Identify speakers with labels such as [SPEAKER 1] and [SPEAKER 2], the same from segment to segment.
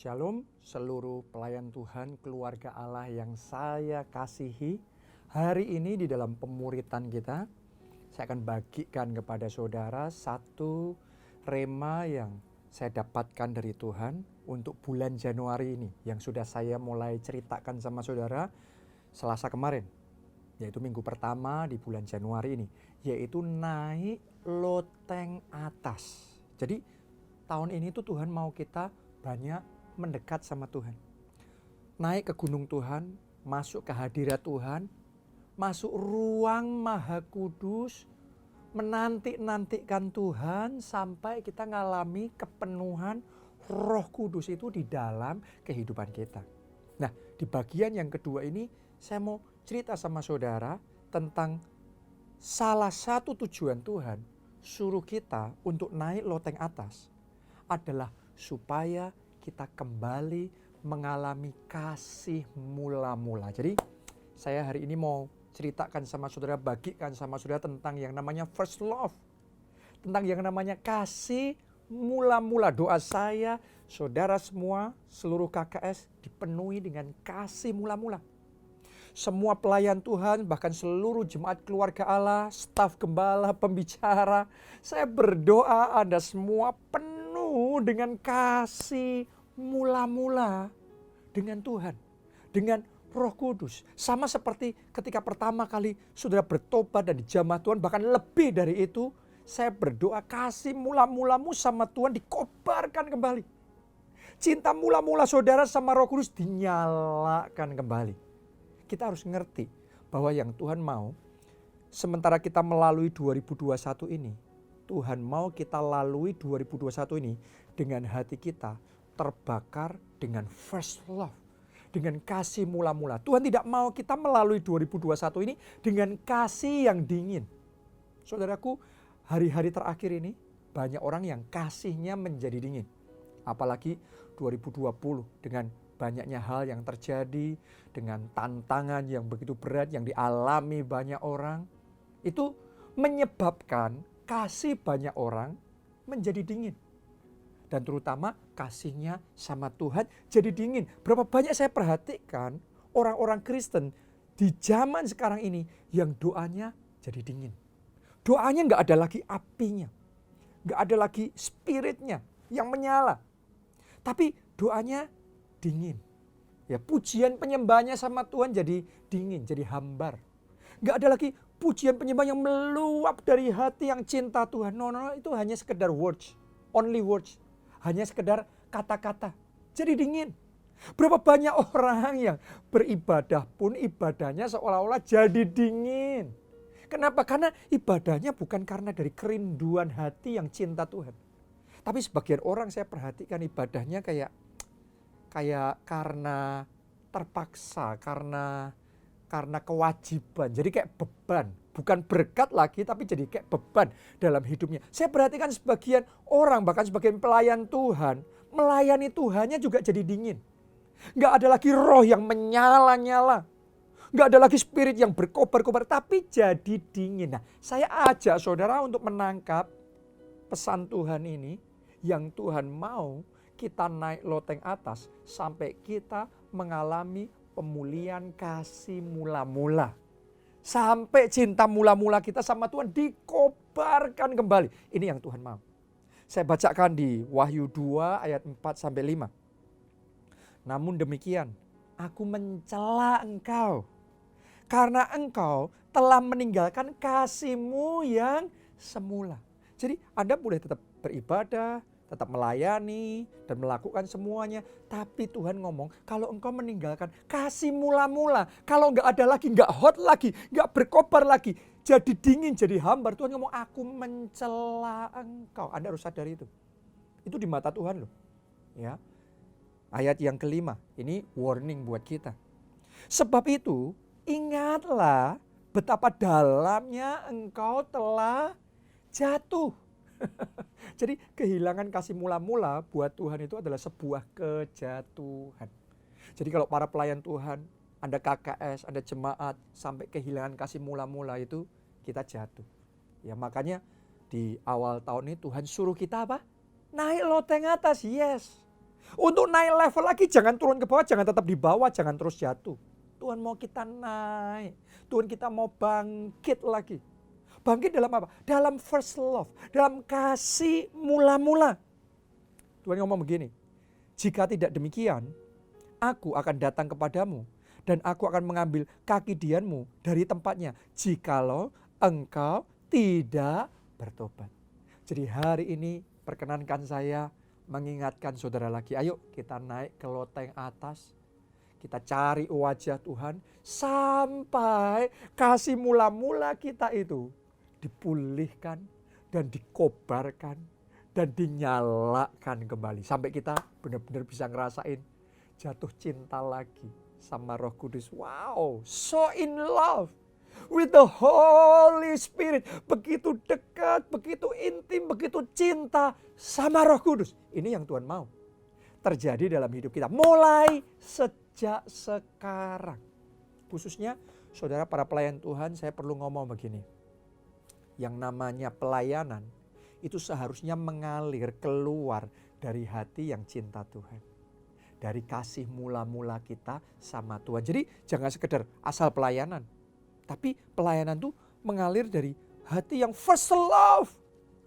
[SPEAKER 1] Shalom seluruh pelayan Tuhan, keluarga Allah yang saya kasihi. Hari ini di dalam pemuritan kita, saya akan bagikan kepada saudara satu rema yang saya dapatkan dari Tuhan untuk bulan Januari ini. Yang sudah saya mulai ceritakan sama saudara Selasa kemarin. Yaitu minggu pertama di bulan Januari ini. Yaitu naik loteng atas. Jadi tahun ini tuh Tuhan mau kita banyak mendekat sama Tuhan. Naik ke gunung Tuhan, masuk ke hadirat Tuhan, masuk ruang Maha Kudus, menanti-nantikan Tuhan sampai kita ngalami kepenuhan Roh Kudus itu di dalam kehidupan kita. Nah, di bagian yang kedua ini saya mau cerita sama saudara tentang salah satu tujuan Tuhan suruh kita untuk naik loteng atas adalah supaya kita kembali mengalami kasih mula-mula. Jadi saya hari ini mau ceritakan sama saudara, bagikan sama saudara tentang yang namanya first love. Tentang yang namanya kasih mula-mula. Doa saya, saudara semua, seluruh KKS dipenuhi dengan kasih mula-mula. Semua pelayan Tuhan, bahkan seluruh jemaat keluarga Allah, staf gembala, pembicara, saya berdoa Anda semua penuh dengan kasih mula-mula dengan Tuhan, dengan Roh Kudus. Sama seperti ketika pertama kali saudara bertobat dan dijamah Tuhan, bahkan lebih dari itu, saya berdoa kasih mula-mulamu sama Tuhan dikobarkan kembali. Cinta mula-mula saudara sama Roh Kudus dinyalakan kembali. Kita harus ngerti bahwa yang Tuhan mau, sementara kita melalui 2021 ini, Tuhan mau kita lalui 2021 ini dengan hati kita terbakar dengan first love. Dengan kasih mula-mula. Tuhan tidak mau kita melalui 2021 ini dengan kasih yang dingin. Saudaraku, hari-hari terakhir ini banyak orang yang kasihnya menjadi dingin. Apalagi 2020 dengan banyaknya hal yang terjadi, dengan tantangan yang begitu berat yang dialami banyak orang. Itu menyebabkan kasih banyak orang menjadi dingin. Dan terutama kasihnya sama Tuhan jadi dingin. Berapa banyak saya perhatikan orang-orang Kristen di zaman sekarang ini yang doanya jadi dingin. Doanya gak ada lagi apinya. Gak ada lagi spiritnya yang menyala. Tapi doanya dingin. Ya, pujian penyembahnya sama Tuhan jadi dingin, jadi hambar. Gak ada lagi pujian penyembah yang meluap dari hati yang cinta Tuhan. No, itu hanya sekedar words, only words. Hanya sekedar kata-kata. Jadi dingin. Berapa banyak orang yang beribadah pun ibadahnya seolah-olah jadi dingin. Kenapa? Karena ibadahnya bukan karena dari kerinduan hati yang cinta Tuhan. Tapi sebagian orang saya perhatikan ibadahnya kayak karena terpaksa, karena kewajiban. Jadi kayak beban. Bukan berkat lagi tapi jadi kayak beban dalam hidupnya. Saya perhatikan sebagian orang, bahkan sebagian pelayan Tuhan, melayani Tuhannya juga jadi dingin. Gak ada lagi roh yang menyala-nyala. Gak ada lagi spirit yang berkobar-kobar, tapi jadi dingin. Nah, saya ajak saudara untuk menangkap pesan Tuhan ini, yang Tuhan mau kita naik loteng atas sampai kita mengalami pemulihan kasih mula-mula. Sampai cinta mula-mula kita sama Tuhan dikobarkan kembali. Ini yang Tuhan mau. Saya bacakan di Wahyu 2 ayat 4-5. Namun demikian, aku mencela engkau. Karena engkau telah meninggalkan kasihmu yang semula. Jadi Anda boleh tetap beribadah, tetap melayani dan melakukan semuanya. Tapi Tuhan ngomong, kalau engkau meninggalkan kasih mula-mula, kalau enggak ada lagi, enggak hot lagi, enggak berkobar lagi, jadi dingin, jadi hambar. Tuhan ngomong, aku mencela engkau. Anda harus sadar itu. Itu di mata Tuhan loh. Ya. Ayat yang kelima, ini warning buat kita. Sebab itu, ingatlah betapa dalamnya engkau telah jatuh. Jadi kehilangan kasih mula-mula buat Tuhan itu adalah sebuah kejatuhan. Jadi kalau para pelayan Tuhan, Anda KKS, Anda jemaat, sampai kehilangan kasih mula-mula itu kita jatuh. Ya makanya di awal tahun ini Tuhan suruh kita apa? Naik loteng atas, yes. Untuk naik level lagi, jangan turun ke bawah, jangan tetap di bawah, jangan terus jatuh. Tuhan mau kita naik. Tuhan kita mau bangkit lagi. Bangkit dalam apa? Dalam first love. Dalam kasih mula-mula. Tuhan ngomong begini. Jika tidak demikian, aku akan datang kepadamu. Dan aku akan mengambil kaki dianmu dari tempatnya. Jikalau engkau tidak bertobat. Jadi hari ini perkenankan saya mengingatkan saudara lagi. Ayo kita naik ke loteng atas. Kita cari wajah Tuhan sampai kasih mula-mula kita itu dipulihkan dan dikobarkan dan dinyalakan kembali. Sampai kita benar-benar bisa ngerasain jatuh cinta lagi sama Roh Kudus. Wow, so in love with the Holy Spirit. Begitu dekat, begitu intim, begitu cinta sama Roh Kudus. Ini yang Tuhan mau terjadi dalam hidup kita. Mulai sejak sekarang. Khususnya saudara para pelayan Tuhan, saya perlu ngomong begini. Yang namanya pelayanan itu seharusnya mengalir keluar dari hati yang cinta Tuhan. Dari kasih mula-mula kita sama Tuhan. Jadi jangan sekedar asal pelayanan. Tapi pelayanan itu mengalir dari hati yang first love.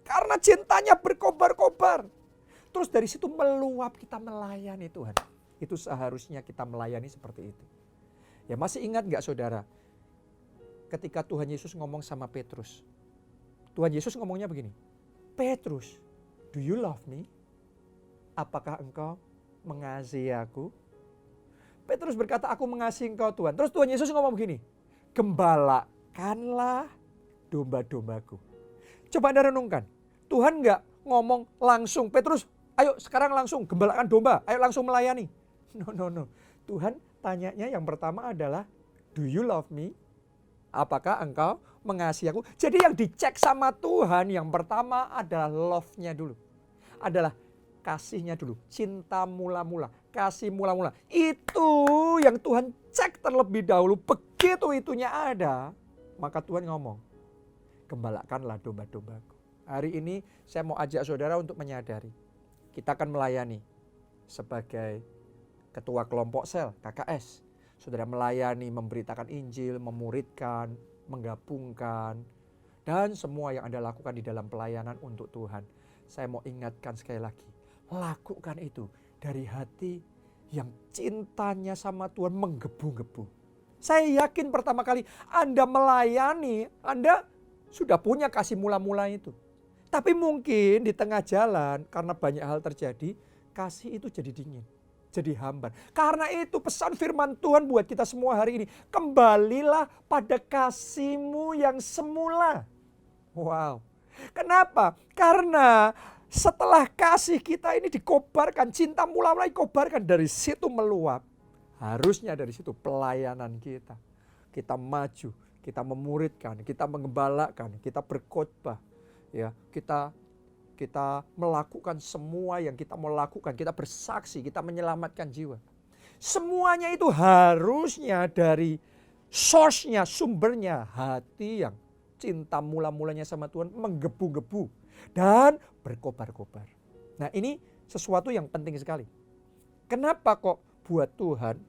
[SPEAKER 1] Karena cintanya berkobar-kobar. Terus dari situ meluap kita melayani Tuhan. Itu seharusnya kita melayani seperti itu. Ya masih ingat gak saudara? Ketika Tuhan Yesus ngomong sama Petrus. Tuhan Yesus ngomongnya begini. Petrus, do you love me? Apakah engkau mengasihi aku? Petrus berkata, aku mengasihi engkau Tuhan. Terus Tuhan Yesus ngomong begini. Gembalakanlah domba-dombaku. Coba Anda renungkan. Tuhan gak ngomong langsung, Petrus, ayo sekarang langsung gembalakan domba, ayo langsung melayani. No. Tuhan tanyanya yang pertama adalah, do you love me? Apakah engkau mengasihi aku? Jadi yang dicek sama Tuhan yang pertama adalah love-nya dulu. Adalah kasihnya dulu. Cinta mula-mula. Kasih mula-mula. Itu yang Tuhan cek terlebih dahulu. Begitu itunya ada, maka Tuhan ngomong, gembalakanlah domba-dombaku. Hari ini saya mau ajak saudara untuk menyadari. Kita akan melayani sebagai ketua kelompok sel, KKS. Saudara melayani, memberitakan Injil, memuridkan, menggabungkan. Dan semua yang Anda lakukan di dalam pelayanan untuk Tuhan. Saya mau ingatkan sekali lagi. Lakukan itu dari hati yang cintanya sama Tuhan menggebu-gebu. Saya yakin pertama kali Anda melayani, Anda sudah punya kasih mula-mula itu. Tapi mungkin di tengah jalan karena banyak hal terjadi, kasih itu jadi dingin, jadi hambar. Karena itu pesan firman Tuhan buat kita semua hari ini. Kembalilah pada kasihmu yang semula. Wow. Kenapa? Karena setelah kasih kita ini dikobarkan, cinta mula-mula dikobarkan, dari situ meluap. Harusnya dari situ pelayanan kita. Kita maju, kita memuridkan, kita mengembalakan, kita berkhotbah. Ya, kita melakukan semua yang kita mau lakukan. Kita bersaksi, kita menyelamatkan jiwa. Semuanya itu harusnya dari source-nya, sumbernya, hati yang cinta mula-mulanya sama Tuhan menggebu-gebu dan berkobar-kobar. Nah, ini sesuatu yang penting sekali. Kenapa kok buat Tuhan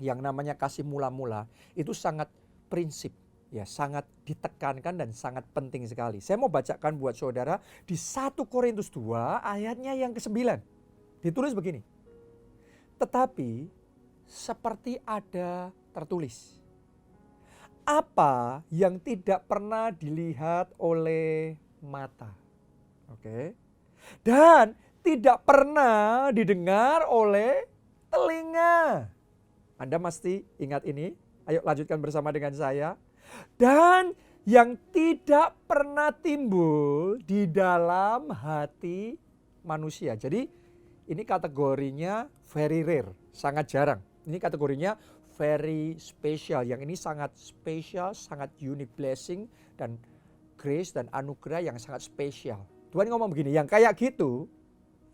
[SPEAKER 1] yang namanya kasih mula-mula itu sangat prinsip, ya, sangat ditekankan dan sangat penting sekali. Saya mau bacakan buat saudara di 1 Korintus 2 ayatnya yang ke-9. Ditulis begini. Tetapi seperti ada tertulis, apa yang tidak pernah dilihat oleh mata. Oke. Dan tidak pernah didengar oleh telinga. Anda mesti ingat ini. Ayo lanjutkan bersama dengan saya. Dan yang tidak pernah timbul di dalam hati manusia. Jadi ini kategorinya very rare, sangat jarang. Ini kategorinya very special. Yang ini sangat spesial, sangat unique blessing dan grace dan anugerah yang sangat spesial. Tuhan ngomong begini, yang kayak gitu,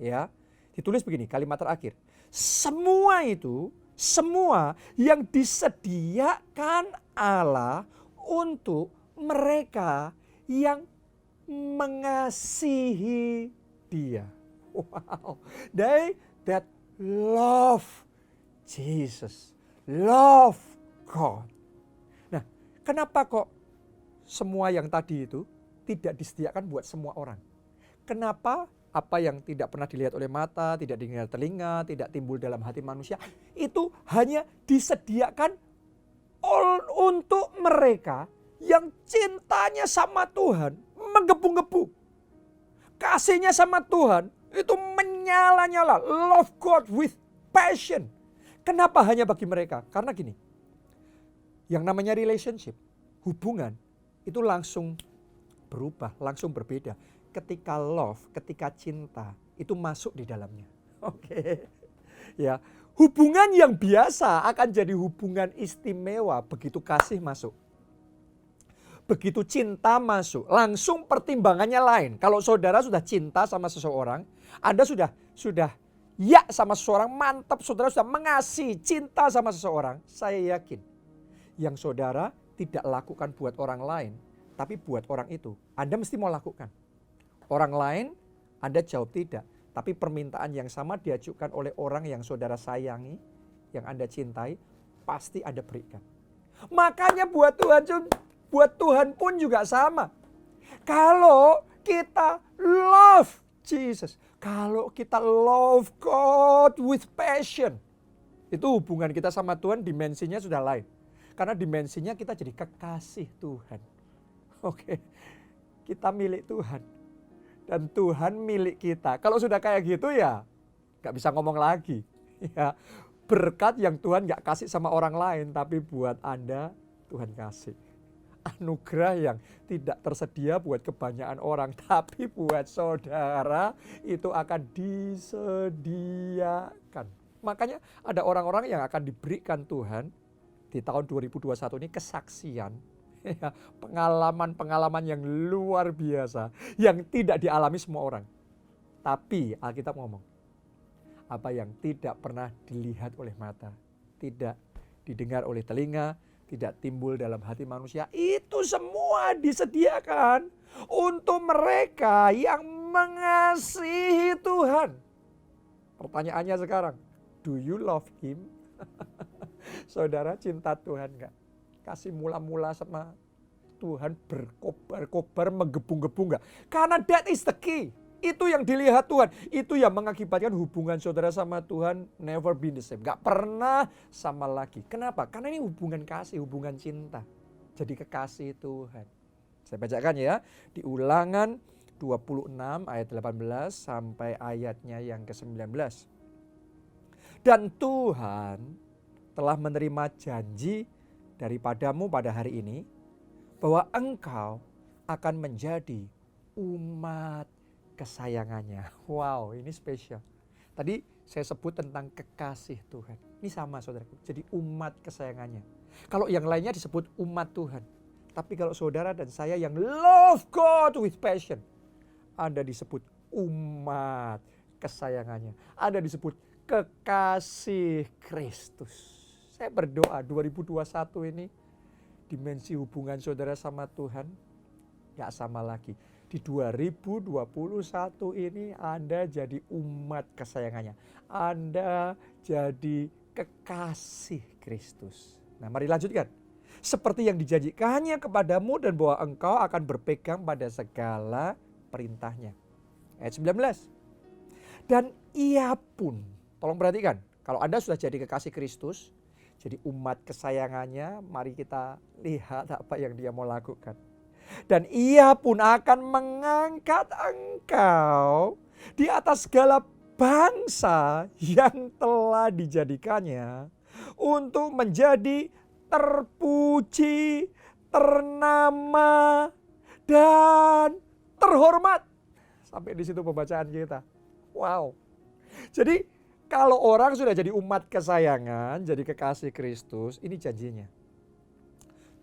[SPEAKER 1] ya, ditulis begini, kalimat terakhir. Semua itu, semua yang disediakan Allah untuk mereka yang mengasihi Dia. Wow, that love Jesus, love God. Nah, kenapa kok semua yang tadi itu tidak disediakan buat semua orang? Kenapa apa yang tidak pernah dilihat oleh mata, tidak didengar telinga, tidak timbul dalam hati manusia, itu hanya disediakan untuk mereka yang cintanya sama Tuhan menggebu-gebu. Kasihnya sama Tuhan itu menyala-nyala. Love God with passion. Kenapa hanya bagi mereka? Karena gini, yang namanya relationship, hubungan, itu langsung berubah, langsung berbeda. Ketika love, ketika cinta, itu masuk di dalamnya. Oke. Ya, hubungan yang biasa akan jadi hubungan istimewa begitu kasih masuk. Begitu cinta masuk, langsung pertimbangannya lain. Kalau saudara sudah cinta sama seseorang, Anda sudah ya sama seseorang, mantap, saudara sudah mengasihi, cinta sama seseorang, saya yakin yang saudara tidak lakukan buat orang lain, tapi buat orang itu, Anda mesti mau lakukan. Orang lain, Anda jawab tidak, tapi permintaan yang sama diajukan oleh orang yang saudara sayangi, yang Anda cintai, pasti Anda berikan. Makanya buat Tuhan pun juga sama. Kalau kita love Jesus, kalau kita love God with passion, itu hubungan kita sama Tuhan dimensinya sudah lain. Karena dimensinya kita jadi kekasih Tuhan. Oke, kita milik Tuhan. Dan Tuhan milik kita. Kalau sudah kayak gitu ya gak bisa ngomong lagi. Ya, berkat yang Tuhan gak kasih sama orang lain, tapi buat Anda Tuhan kasih. Anugerah yang tidak tersedia buat kebanyakan orang, tapi buat saudara itu akan disediakan. Makanya ada orang-orang yang akan diberikan Tuhan di tahun 2021 ini kesaksian, pengalaman-pengalaman yang luar biasa, yang tidak dialami semua orang. Tapi Alkitab ngomong, apa yang tidak pernah dilihat oleh mata, tidak didengar oleh telinga, tidak timbul dalam hati manusia, itu semua disediakan untuk mereka yang mengasihi Tuhan. Pertanyaannya sekarang, do you love Him? Saudara cinta Tuhan gak? Kasih mula-mula sama Tuhan berkobar-kobar, menggebu-gebu gak? Karena that is the key. Itu yang dilihat Tuhan. Itu yang mengakibatkan hubungan saudara sama Tuhan never been the same. Gak pernah sama lagi. Kenapa? Karena ini hubungan kasih, hubungan cinta. Jadi kekasih Tuhan. Saya bacakan ya. Di Ulangan 26 ayat 18 sampai ayatnya yang ke-19. Dan Tuhan telah menerima janji daripadamu pada hari ini, bahwa engkau akan menjadi umat kesayangannya. Wow, ini spesial. Tadi saya sebut tentang kekasih Tuhan. Ini sama saudaraku, jadi umat kesayangannya. Kalau yang lainnya disebut umat Tuhan. Tapi kalau saudara dan saya yang love God with passion, Anda disebut umat kesayangannya. Anda disebut kekasih Kristus. Saya berdoa 2021 ini dimensi hubungan saudara sama Tuhan gak sama lagi. Di 2021 ini Anda jadi umat kesayangannya. Anda jadi kekasih Kristus. Nah, mari lanjutkan. Seperti yang dijanjikannya kepadamu dan bahwa engkau akan berpegang pada segala perintahnya. Ayat 19. Dan ia pun, tolong perhatikan, kalau Anda sudah jadi kekasih Kristus, jadi umat kesayangannya, mari kita lihat apa yang dia mau lakukan. Dan ia pun akan mengangkat engkau di atas segala bangsa yang telah dijadikannya untuk menjadi terpuji, ternama, dan terhormat. Sampai di situ pembacaan kita. Wow. Jadi kalau orang sudah jadi umat kesayangan, jadi kekasih Kristus, ini janjinya.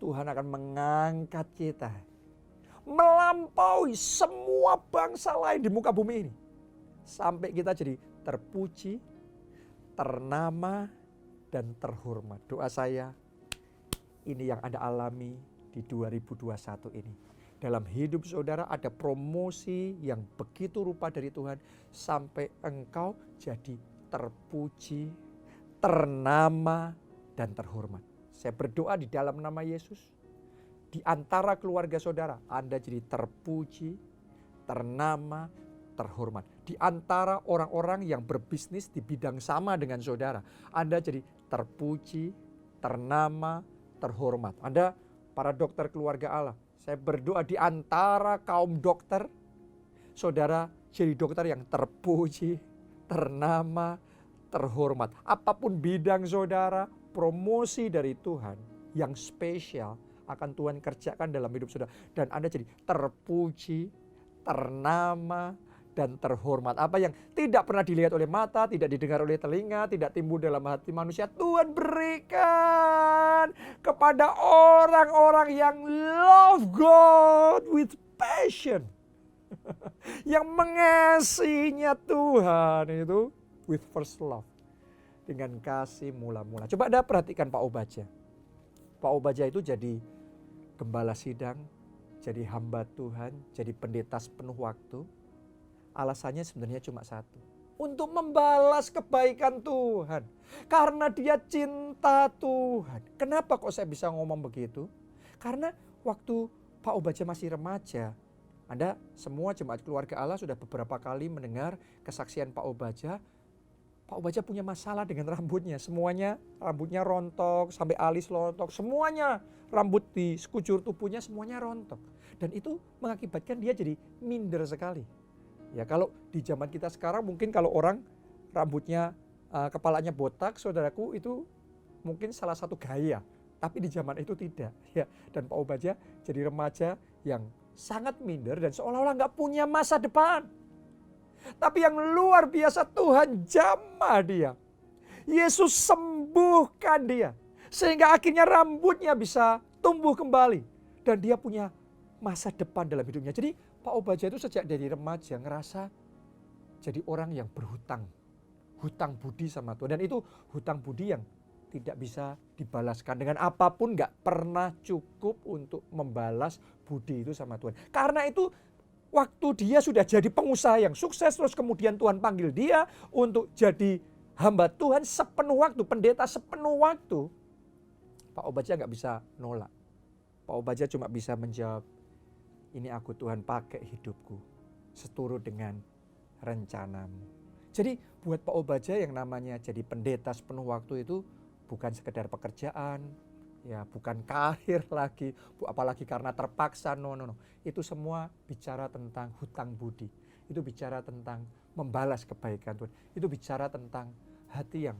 [SPEAKER 1] Tuhan akan mengangkat kita melampaui semua bangsa lain di muka bumi ini. Sampai kita jadi terpuji, ternama, dan terhormat. Doa saya, ini yang Anda alami di 2021 ini. Dalam hidup saudara ada promosi yang begitu rupa dari Tuhan, sampai engkau jadi terpuji, ternama, dan terhormat. Saya berdoa di dalam nama Yesus, di antara keluarga saudara, Anda jadi terpuji, ternama, terhormat. Di antara orang-orang yang berbisnis di bidang sama dengan saudara, Anda jadi terpuji, ternama, terhormat. Anda para dokter keluarga Allah, saya berdoa di antara kaum dokter, saudara jadi dokter yang terpuji, ternama, terhormat. Apapun bidang saudara, promosi dari Tuhan yang spesial akan Tuhan kerjakan dalam hidup saudara. Dan Anda jadi terpuji, ternama, dan terhormat. Apa yang tidak pernah dilihat oleh mata, tidak didengar oleh telinga, tidak timbul dalam hati manusia, Tuhan berikan kepada orang-orang yang love God with passion. Yang mengasihinya Tuhan itu with first love. Dengan kasih mula-mula. Coba Anda perhatikan Pak Obadja. Pak Obadja itu jadi gembala sidang, jadi hamba Tuhan, jadi pendeta sepenuh waktu. Alasannya sebenarnya cuma satu. Untuk membalas kebaikan Tuhan. Karena dia cinta Tuhan. Kenapa kok saya bisa ngomong begitu? Karena waktu Pak Obadja masih remaja, Anda semua jemaat keluarga Allah sudah beberapa kali mendengar kesaksian Pak Obadja. Pak Obadja punya masalah dengan rambutnya. Semuanya rambutnya rontok, sampai alis rontok. Semuanya rambut di sekujur tubuhnya semuanya rontok. Dan itu mengakibatkan dia jadi minder sekali. Ya kalau di zaman kita sekarang mungkin kalau orang rambutnya kepalanya botak, saudaraku, itu mungkin salah satu gaya. Tapi di zaman itu tidak. Ya. Dan Pak Obadja jadi remaja yang sangat minder dan seolah-olah nggak punya masa depan. Tapi yang luar biasa Tuhan jamah dia. Yesus sembuhkan dia. Sehingga akhirnya rambutnya bisa tumbuh kembali. Dan dia punya masa depan dalam hidupnya. Jadi Pak Obadja itu sejak dari remaja ngerasa jadi orang yang berhutang. Hutang budi sama Tuhan. Dan itu hutang budi yang tidak bisa dibalaskan. Dengan apapun gak pernah cukup untuk membalas budi itu sama Tuhan. Karena itu waktu dia sudah jadi pengusaha yang sukses, terus kemudian Tuhan panggil dia untuk jadi hamba Tuhan sepenuh waktu, pendeta sepenuh waktu. Pak Obadja gak bisa nolak. Pak Obadja cuma bisa menjawab, ini aku Tuhan pakai hidupku seturut dengan rencanamu. Jadi buat Pak Obadja yang namanya jadi pendeta sepenuh waktu itu bukan sekedar pekerjaan, ya bukan karir lagi, apalagi karena terpaksa, no. Itu semua bicara tentang hutang budi. Itu bicara tentang membalas kebaikan Tuhan. Itu bicara tentang hati yang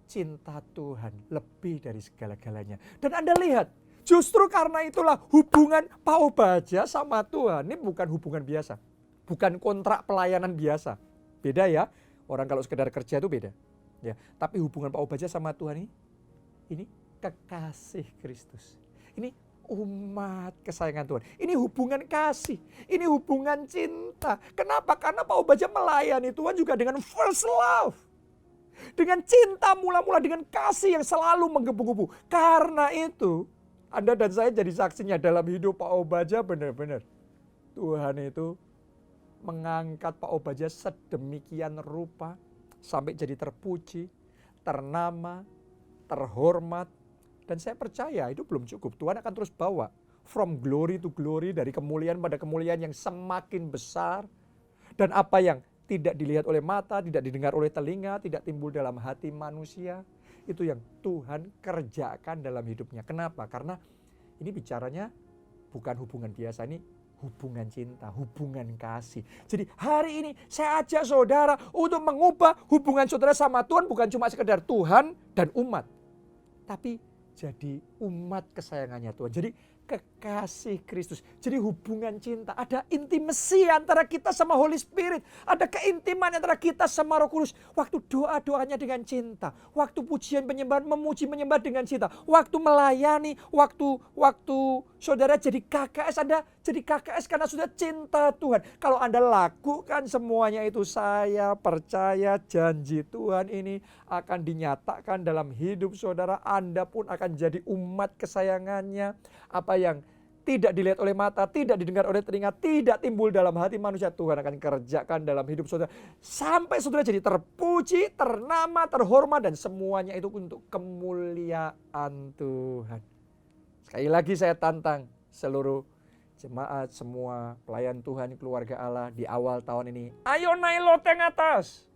[SPEAKER 1] cinta Tuhan lebih dari segala-galanya. Dan Anda lihat, justru karena itulah hubungan Pak Obadja sama Tuhan ini bukan hubungan biasa. Bukan kontrak pelayanan biasa. Beda ya, orang kalau sekedar kerja itu beda. Ya, tapi hubungan Pak Obadja sama Tuhan ini kekasih Kristus. Ini umat kesayangan Tuhan. Ini hubungan kasih. Ini hubungan cinta. Kenapa? Karena Pak Obadja melayani Tuhan juga dengan first love. Dengan cinta mula-mula, dengan kasih yang selalu menggebu-gebu. Karena itu, Anda dan saya jadi saksinya dalam hidup Pak Obadja benar-benar. Tuhan itu mengangkat Pak Obadja sedemikian rupa. Sampai jadi terpuji, ternama, terhormat. Dan saya percaya itu belum cukup. Tuhan akan terus bawa from glory to glory, dari kemuliaan pada kemuliaan yang semakin besar. Dan apa yang tidak dilihat oleh mata, tidak didengar oleh telinga, tidak timbul dalam hati manusia, itu yang Tuhan kerjakan dalam hidupnya. Kenapa? Karena ini bicaranya bukan hubungan biasa, ini hubungan cinta, hubungan kasih. Jadi hari ini saya ajak saudara untuk mengubah hubungan saudara sama Tuhan bukan cuma sekedar Tuhan dan umat, tapi jadi umat kesayangannya Tuhan. Jadi kekasih Kristus. Jadi hubungan cinta. Ada intimasi antara kita sama Holy Spirit. Ada keintiman antara kita sama Roh Kudus. Waktu doa-doanya dengan cinta. Waktu pujian penyembahan, memuji menyembah dengan cinta. Waktu melayani, waktu saudara jadi KKS, Anda jadi KKS karena sudah cinta Tuhan. Kalau Anda lakukan semuanya itu, saya percaya janji Tuhan ini akan dinyatakan dalam hidup saudara. Anda pun akan jadi umat kesayangannya. Apa yang tidak dilihat oleh mata, tidak didengar oleh telinga, tidak timbul dalam hati manusia, Tuhan akan kerjakan dalam hidup saudara. Sampai saudara jadi terpuji, ternama, terhormat, dan semuanya itu untuk kemuliaan Tuhan. Sekali lagi saya tantang seluruh jemaat, semua pelayan Tuhan, keluarga Allah di awal tahun ini. Ayo naik loteng atas.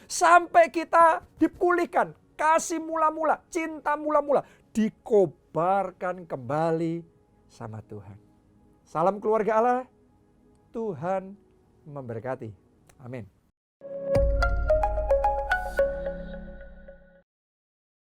[SPEAKER 1] Sampai kita dipulihkan, kasih mula-mula, cinta mula-mula, dikobarkan kembali sama Tuhan. Salam keluarga Allah, Tuhan memberkati. Amin.